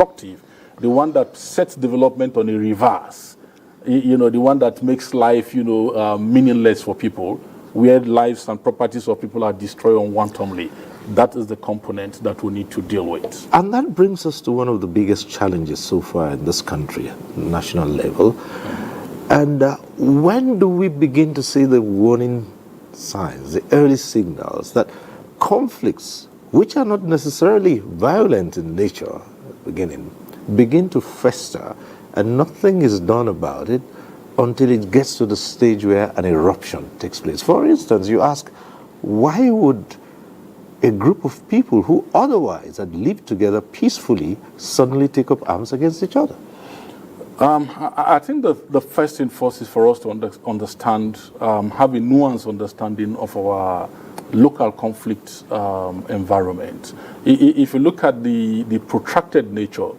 destructive, the one that sets development on a reverse, the one that makes life, meaningless for people, where lives and properties of people are destroyed unwantonly. That is the component that we need to deal with. And that brings us to one of the biggest challenges so far in this country, at national level. And when do we begin to see the warning signs, the early signals that conflicts, which are not necessarily violent in nature, begin to fester and nothing is done about it until it gets to the stage where an eruption takes place? For instance, you ask, why would a group of people who otherwise had lived together peacefully suddenly take up arms against each other? I think the first thing first is for us to understand, have a nuanced understanding of our local conflict environment. If you look at the protracted nature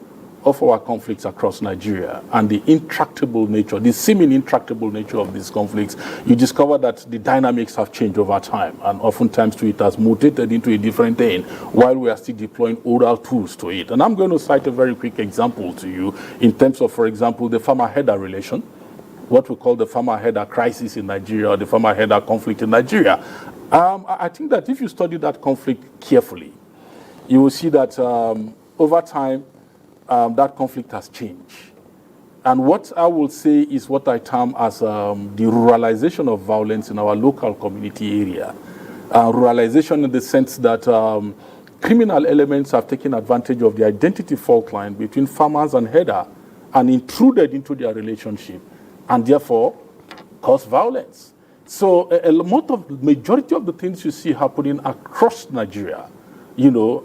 of our conflicts across Nigeria and the intractable nature, the seeming intractable nature of these conflicts, you discover that the dynamics have changed over time, and oftentimes it has mutated into a different thing while we are still deploying oral tools to it. And I'm going to cite a very quick example to you in terms of, for example, the farmer-herder relation, what we call the farmer-herder crisis in Nigeria, or the farmer-herder conflict in Nigeria. I think that if you study that conflict carefully, you will see that over time, that conflict has changed. And what I will say is what I term as the ruralization of violence in our local community area. Ruralization in the sense that criminal elements have taken advantage of the identity fault line between farmers and herder and intruded into their relationship and therefore caused violence. So majority of the things you see happening across Nigeria,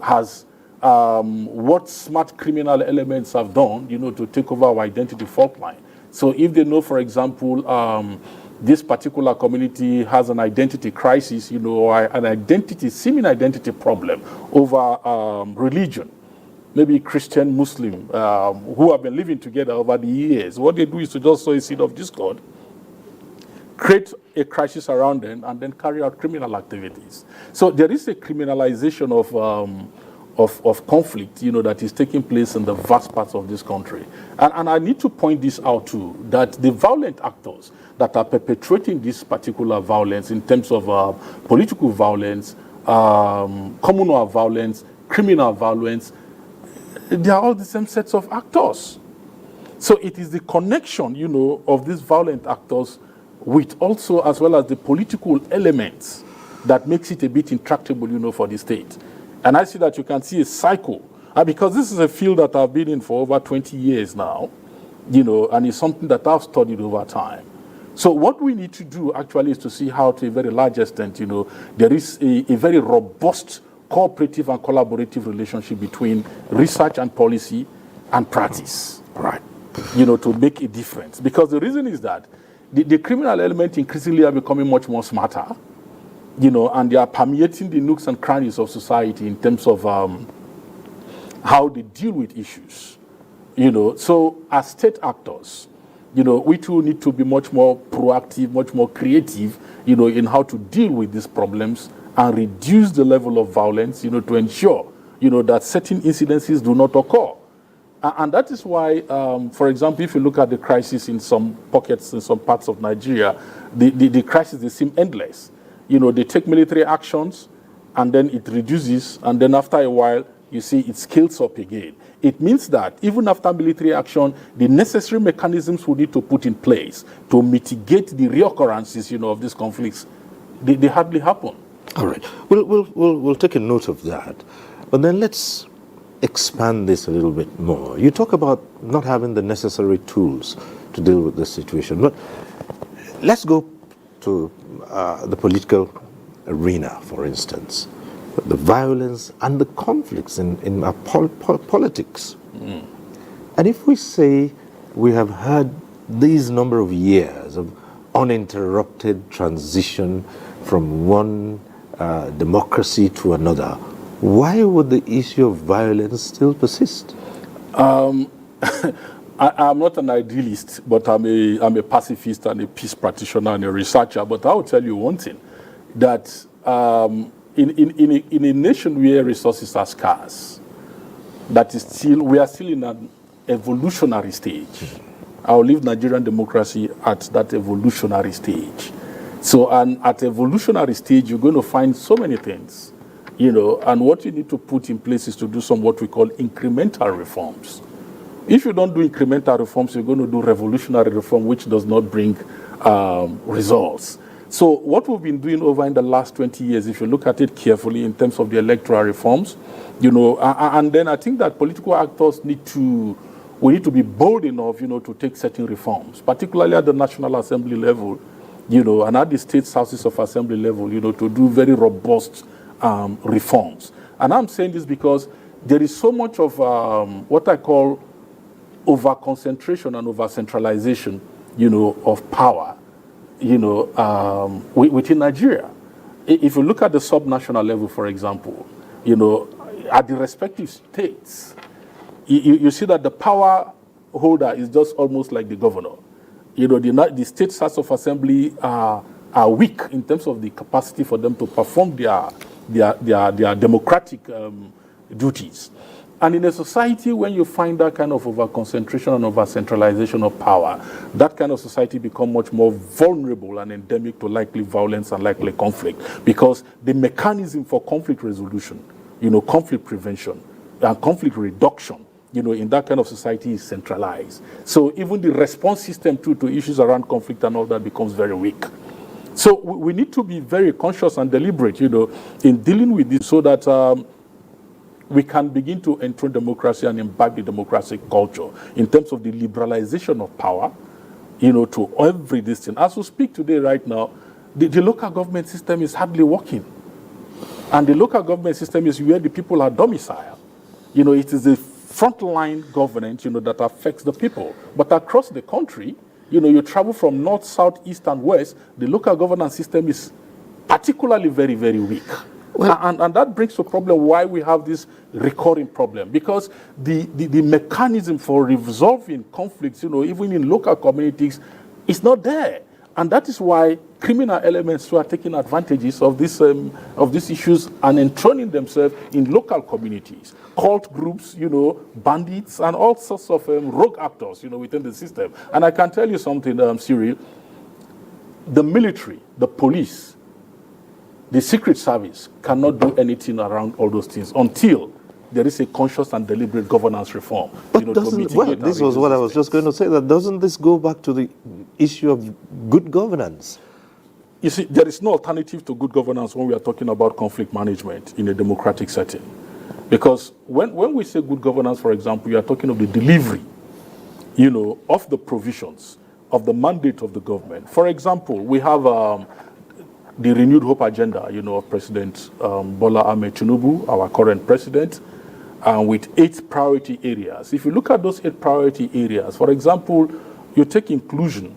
has what smart criminal elements have done, to take over our identity fault line. So if they know, for example, this particular community has an identity crisis, or an seeming identity problem over religion, maybe Christian, Muslim, who have been living together over the years, what they do is to just sow a seed of discord, create a crisis around them, and then carry out criminal activities. So there is a criminalization of conflict, that is taking place in the vast parts of this country. And I need to point this out too, that the violent actors that are perpetrating this particular violence in terms of political violence, communal violence, criminal violence, they are all the same sets of actors. So it is the connection, of these violent actors with also as well as the political elements that makes it a bit intractable, for the state. And I see that you can see a cycle. Because this is a field that I've been in for over 20 years now, and it's something that I've studied over time. So what we need to do actually is to see how, to a very large extent, there is a very robust cooperative and collaborative relationship between research and policy and practice, right? To make a difference. Because the reason is that the criminal element increasingly are becoming much more smarter, and they are permeating the nooks and crannies of society in terms of how they deal with issues. So as state actors, we too need to be much more proactive, much more creative, in how to deal with these problems and reduce the level of violence, to ensure, that certain incidences do not occur. And that is why, for example, if you look at the crisis in some pockets, in some parts of Nigeria, the crisis, they seem endless. They take military actions, and then it reduces, and then after a while, you see it scales up again. It means that even after military action, the necessary mechanisms we need to put in place to mitigate the reoccurrences, of these conflicts, they hardly happen. All right. We'll take a note of that. But then let's expand this a little bit more. You talk about not having the necessary tools to deal with this situation. But let's go to the political arena, for instance. The violence and the conflicts in our politics. Mm. And if we say we have had these number of years of uninterrupted transition from one democracy to another, why would the issue of violence still persist? I'm not an idealist, but I'm a pacifist and a peace practitioner and a researcher. But I will tell you one thing, that. In a nation where resources are scarce, that is still, we are still in an evolutionary stage. I'll leave Nigerian democracy at that evolutionary stage. So, and at evolutionary stage, you're going to find so many things, and what you need to put in place is to do some what we call incremental reforms. If you don't do incremental reforms, you're going to do revolutionary reform, which does not bring results. So what we've been doing over in the last 20 years, if you look at it carefully in terms of the electoral reforms, and then I think that political actors need to be bold enough, to take certain reforms, particularly at the National Assembly level, and at the state houses of assembly level, to do very robust reforms. And I'm saying this because there is so much of what I call over-concentration and over-centralization, of power, within Nigeria. If you look at the sub-national level, for example, at the respective states, you see that the power holder is just almost like the governor. The state house of assembly are weak in terms of the capacity for them to perform their democratic duties. And in a society when you find that kind of over-concentration and over-centralization of power, that kind of society becomes much more vulnerable and endemic to likely violence and likely conflict, because the mechanism for conflict resolution, conflict prevention and conflict reduction, in that kind of society is centralized. So even the response system to issues around conflict and all that becomes very weak. So we need to be very conscious and deliberate, in dealing with this, so that we can begin to enthrone democracy and imbibe the democratic culture in terms of the liberalization of power, to every distance. As we speak today, right now, the local government system is hardly working. And the local government system is where the people are domiciled. It is the frontline governance, that affects the people. But across the country, you travel from north, south, east, and west, the local governance system is particularly very, very weak. Well, and that brings to a problem why we have this recurring problem, because the mechanism for resolving conflicts, even in local communities, is not there. And that is why criminal elements are taking advantages of these issues and enthroning themselves in local communities. Cult groups, bandits, and all sorts of rogue actors, within the system. And I can tell you something, Cyril. The military, the police, the Secret Service cannot do anything around all those things until there is a conscious and deliberate governance reform. But this was what I was just going to say, that doesn't this go back to the issue of good governance? You see, there is no alternative to good governance when we are talking about conflict management in a democratic setting. Because when we say good governance, for example, you are talking of the delivery, of the provisions, of the mandate of the government. For example, we have the Renewed Hope agenda, of President Bola Ahmed Tinubu, our current president, with 8 priority areas. If you look at those 8 priority areas, for example, you take inclusion,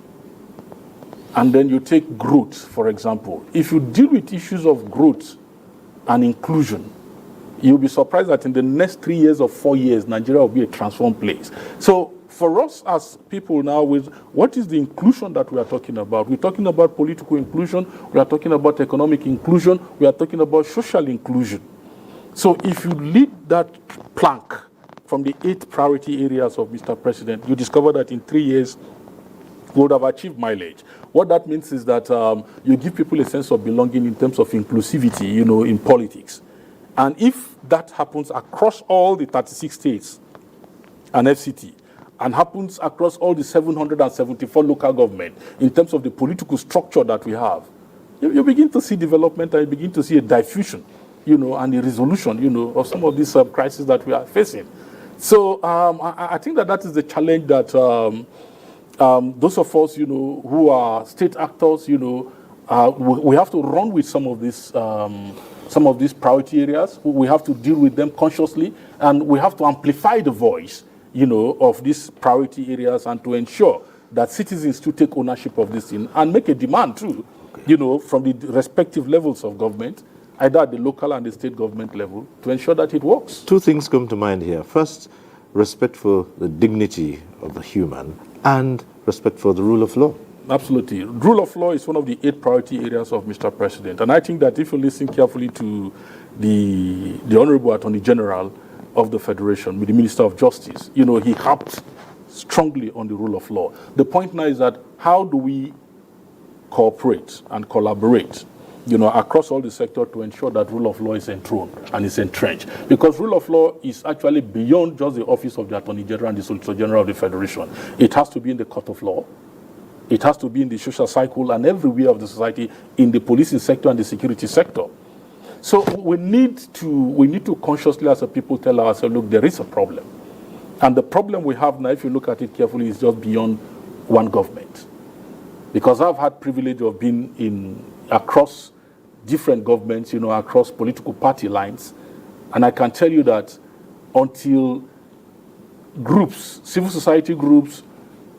and then you take growth, for example. If you deal with issues of growth and inclusion, you'll be surprised that in the next 3 years or 4 years, Nigeria will be a transformed place. So for us as people now, with what is the inclusion that we are talking about? We're talking about political inclusion, we are talking about economic inclusion, we are talking about social inclusion. So if you lead that plank from the 8 priority areas of Mr. President, you discover that in 3 years, we would have achieved mileage. What that means is that you give people a sense of belonging in terms of inclusivity, in politics. And if that happens across all the 36 states and FCT, and happens across all the 774 local government in terms of the political structure that we have, you begin to see development, and you begin to see a diffusion, and a resolution, of some of these crises that we are facing. So I think that is the challenge that those of us, who are state actors, we have to run with some of these priority areas. We have to deal with them consciously, and we have to amplify the voice, of these priority areas, and to ensure that citizens to take ownership of this thing and make a demand too, from the respective levels of government, either at the local and the state government level, to ensure that it works. 2 things come to mind here. First, respect for the dignity of the human, and respect for the rule of law. Absolutely. Rule of law is one of the 8 priority areas of Mr. President. And I think that if you listen carefully to the Honorable Attorney General, of the Federation, with the Minister of Justice. You know, he harped strongly on the rule of law. The point now is that how do we cooperate and collaborate, you know, across all the sector to ensure that rule of law is enthroned and is entrenched? Because rule of law is actually beyond just the office of the Attorney General and the Solicitor General of the Federation. It has to be in the court of law. It has to be in the social cycle and everywhere of the society, in the policing sector and the security sector. So we need to consciously, as a people, tell ourselves, look, there is a problem. And the problem we have now, if you look at it carefully, is just beyond one government. Because I've had privilege of being across different governments, you know, across political party lines. And I can tell you that until groups, civil society groups,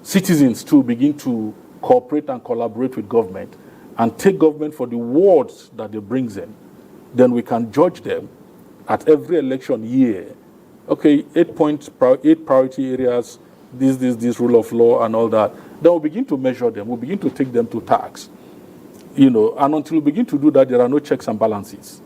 citizens too, begin to cooperate and collaborate with government and take government for the words that it brings in, then we can judge them at every election year. Okay, 8 priority areas, this rule of law and all that. Then we'll begin to measure them. We'll begin to take them to tax. You know, and until we begin to do that, there are no checks and balances.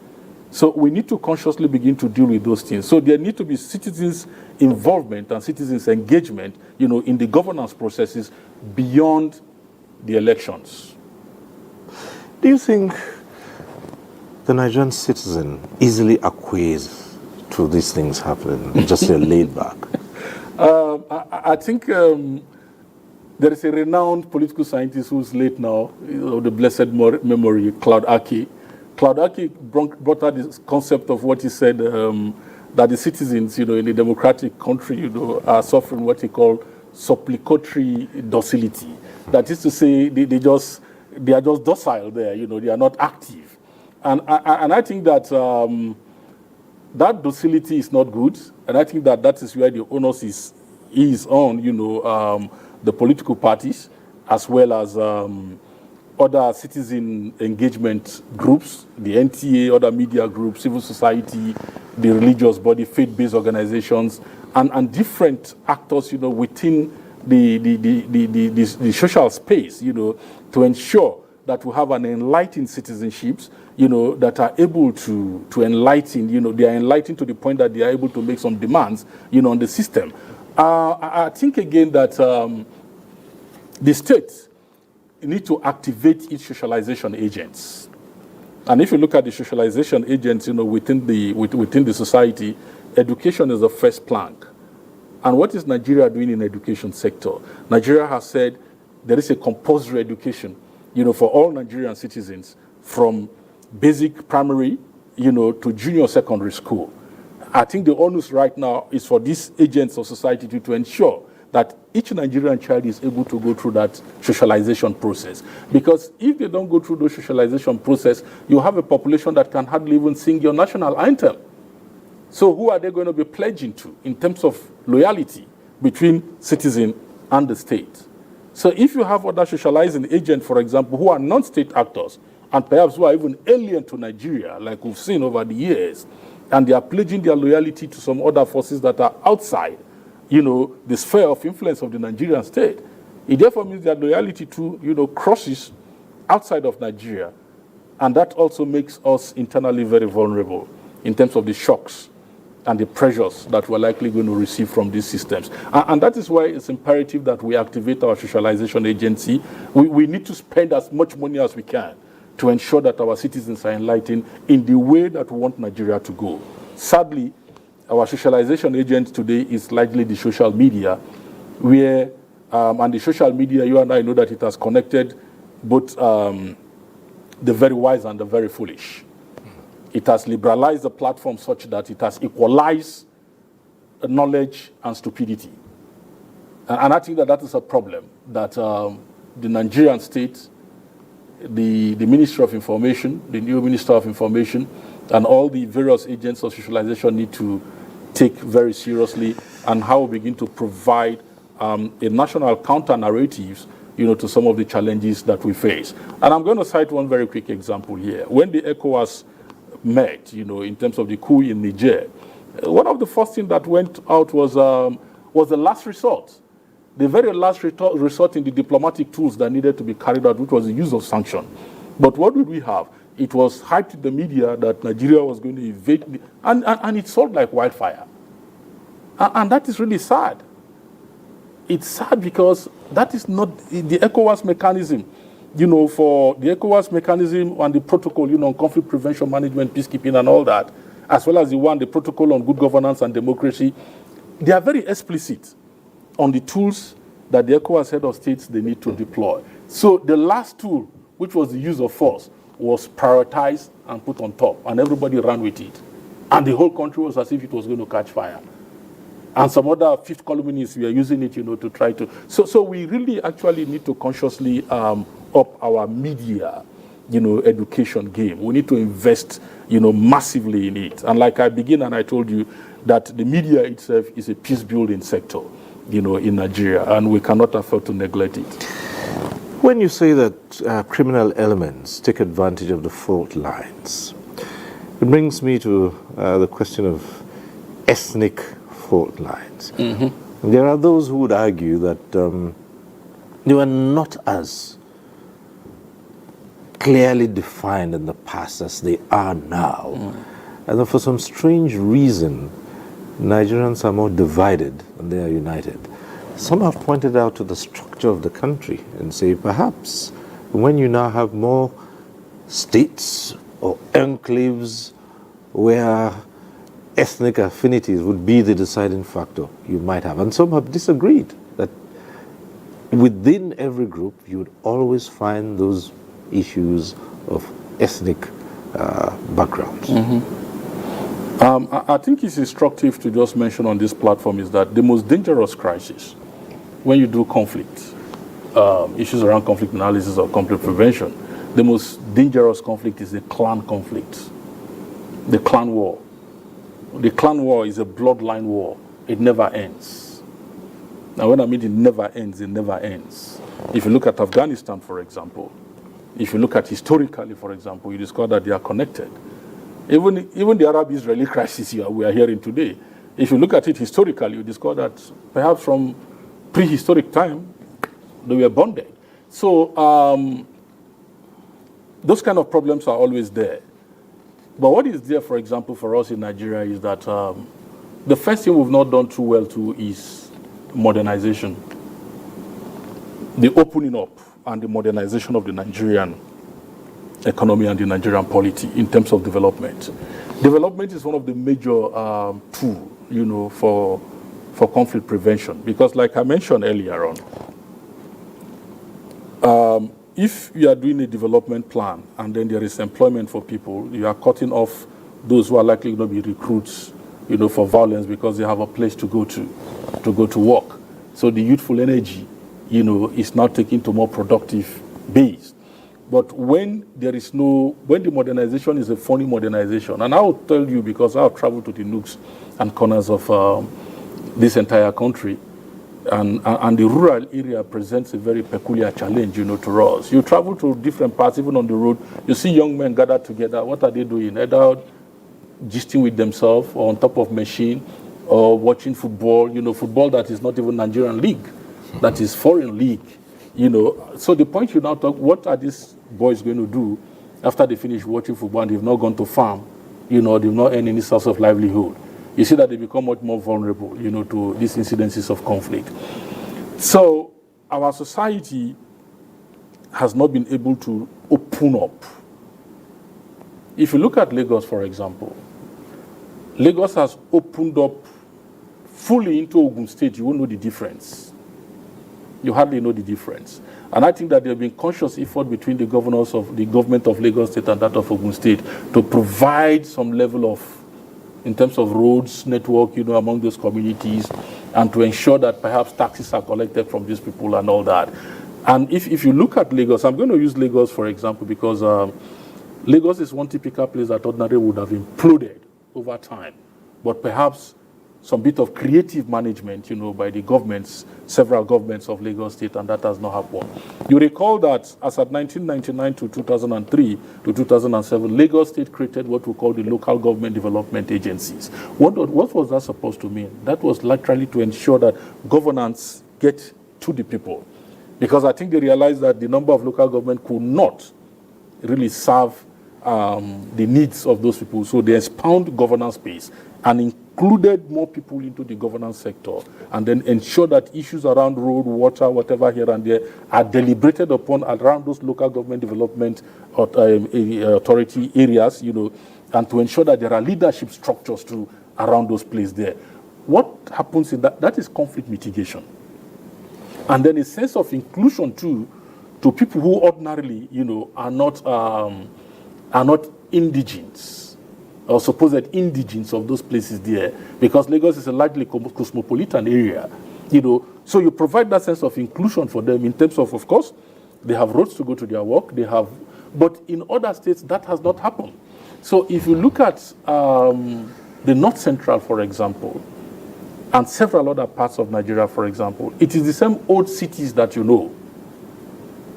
So we need to consciously begin to deal with those things. So there need to be citizens' involvement and citizens' engagement, you know, in the governance processes beyond the elections. Do you think the Nigerian citizen easily acquiesces to these things happening, just laid back? I think there is a renowned political scientist who's late now, of the blessed memory, Claude Aki. Claude Aki brought out this concept of what he said, that the citizens, you know, in a democratic country, you know, are suffering what he called supplicatory docility. That is to say, they are just docile there, you know, they are not active. And I think that that docility is not good, and I think that that is where the onus is on, you know, the political parties, as well as other citizen engagement groups, the NTA, other media groups, civil society, the religious body, faith-based organizations, and different actors, you know, within the social space, you know, to ensure that we have an enlightened citizenships, you know, that are able to enlighten, you know, they are enlightened to the point that they are able to make some demands, you know, on the system. I think again that the state need to activate its socialization agents. And if you look at the socialization agents, you know, within the society, education is the first plank. And what is Nigeria doing in the education sector? Nigeria has said there is a compulsory education, you know, for all Nigerian citizens from basic primary, you know, to junior secondary school. I think the onus right now is for these agents of society to ensure that each Nigerian child is able to go through that socialization process. Because if they don't go through the socialization process, you have a population that can hardly even sing your national anthem. So who are they going to be pledging to in terms of loyalty between citizen and the state? So if you have other socializing agents, for example, who are non-state actors, and perhaps who are even alien to Nigeria, like we've seen over the years, and they are pledging their loyalty to some other forces that are outside, you know, the sphere of influence of the Nigerian state, it therefore means that loyalty to, you know, crosses outside of Nigeria. And that also makes us internally very vulnerable in terms of the shocks and the pressures that we're likely going to receive from these systems. And that is why it's imperative that we activate our socialization agency. We need to spend as much money as we can to ensure that our citizens are enlightened in the way that we want Nigeria to go. Sadly, our socialization agent today is largely the social media, where, and the social media, you and I know that it has connected both the very wise and the very foolish. It has liberalized the platform such that it has equalized knowledge and stupidity. And I think that that is a problem that the Nigerian state, the Ministry of Information, the new Minister of Information, and all the various agents of socialization need to take very seriously, and how we begin to provide a national counter-narratives, you know, to some of the challenges that we face. And I'm going to cite one very quick example here. When the ECOWAS met, you know, in terms of the coup in Niger, one of the first things that went out was the last resort. The very last resort in the diplomatic tools that needed to be carried out, which was the use of sanction. But what did we have? It was hyped in the media that Nigeria was going to invade, and it sold like wildfire. And that is really sad. It's sad because that is not the ECOWAS mechanism, for the ECOWAS mechanism and the protocol, on conflict prevention, management, peacekeeping, and all that, as well as the protocol on good governance and democracy. They are very explicit on the tools that the ECOWAS head of states they need to deploy. So the last tool, which was the use of force, was prioritized and put on top, and everybody ran with it. And the whole country was as if it was going to catch fire. And some other fifth columnists were using it, to try to. So we really actually need to consciously up our media, education game. We need to invest, massively in it. And like I begin and I told you that the media itself is a peace-building sector, in Nigeria, and we cannot afford to neglect it. When you say that criminal elements take advantage of the fault lines, it brings me to the question of ethnic fault lines. Mm-hmm. There are those who would argue that they were not as clearly defined in the past as they are now. And that for some strange reason, Nigerians are more divided than they are united. Some have pointed out to the structure of the country and say perhaps when you now have more states or enclaves where ethnic affinities would be the deciding factor, you might have. And some have disagreed that within every group you would always find those issues of ethnic backgrounds. Mm-hmm. I think it's instructive to just mention on this platform is that the most dangerous crisis when you do conflict, issues around conflict analysis or conflict prevention, the most dangerous conflict is the clan conflict, the clan war. The clan war is a bloodline war. It never ends. Now, when I mean it never ends, it never ends. If you look at Afghanistan, for example, if you look at historically, for example, you discover that they are connected. Even the Arab-Israeli crisis we are hearing today, if you look at it historically, you discover that perhaps from prehistoric time, they were bonded. So those kind of problems are always there. But what is there, for example, for us in Nigeria is that the first thing we've not done too well to is modernization. The opening up and the modernization of the Nigerian economy and the Nigerian polity in terms of development. Development is one of the major tools, for conflict prevention. Because like I mentioned earlier on, if you are doing a development plan and then there is employment for people, you are cutting off those who are likely to be recruits, for violence because they have a place to go to work. So the youthful energy, is now taken to more productive base. But when the modernization is a phony modernization, and I'll tell you because I've traveled to the nooks and corners of this entire country, and the rural area presents a very peculiar challenge, to us. You travel to different parts, even on the road, you see young men gathered together. What are they doing? Either gisting with themselves or on top of machine or watching football, football that is not even Nigerian league, that is foreign league, So the point you now talk, what are these boys going to do after they finish watching football and they've not gone to farm, they've not earned any source of livelihood? You see that they become much more vulnerable, to these incidences of conflict. So our society has not been able to open up. If you look at Lagos, for example, Lagos has opened up fully into Ogun State. You won't know the difference. You hardly know the difference. And I think that there have been conscious effort between the governors of the government of Lagos State and that of Ogun State to provide some level of, in terms of roads, network, among those communities, and to ensure that perhaps taxes are collected from these people and all that. And if you look at Lagos, I'm going to use Lagos, for example, because Lagos is one typical place that ordinarily would have imploded over time. But perhaps some bit of creative management, by the governments, several governments of Lagos State, and that has not happened. You recall that as at 1999 to 2003 to 2007, Lagos State created what we call the local government development agencies. What was that supposed to mean? That was literally to ensure that governance get to the people. Because I think they realized that the number of local government could not really serve the needs of those people. So they expound governance space and included more people into the governance sector, and then ensure that issues around road, water, whatever here and there are deliberated upon around those local government development authority areas, and to ensure that there are leadership structures too around those places there. What happens in that is conflict mitigation. And then a sense of inclusion too, to people who ordinarily, are not indigens or supposed indigens of those places there, because Lagos is a largely cosmopolitan area, So you provide that sense of inclusion for them in terms of course, they have roads to go to their work, but in other states that has not happened. So if you look at the North Central, for example, and several other parts of Nigeria, for example, it is the same old cities that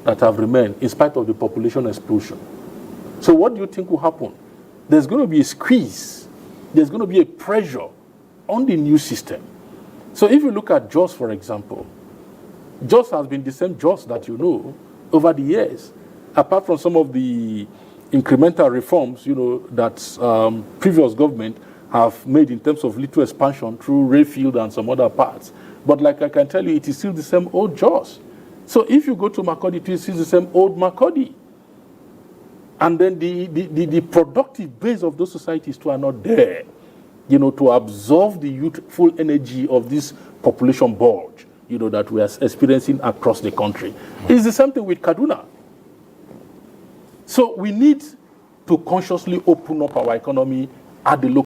that have remained in spite of the population explosion. So what do you think will happen? There's going to be a squeeze. There's going to be a pressure on the new system. So if you look at Jos, for example, Jos has been the same Jos that over the years, apart from some of the incremental reforms, that previous government have made in terms of little expansion through Rayfield and some other parts. But like I can tell you, it is still the same old Jos. So if you go to Makurdi, it is still the same old Makurdi. And then the productive base of those societies too are not there, to absorb the youthful energy of this population bulge, that we are experiencing across the country. It's the same thing with Kaduna. So we need to consciously open up our economy at the local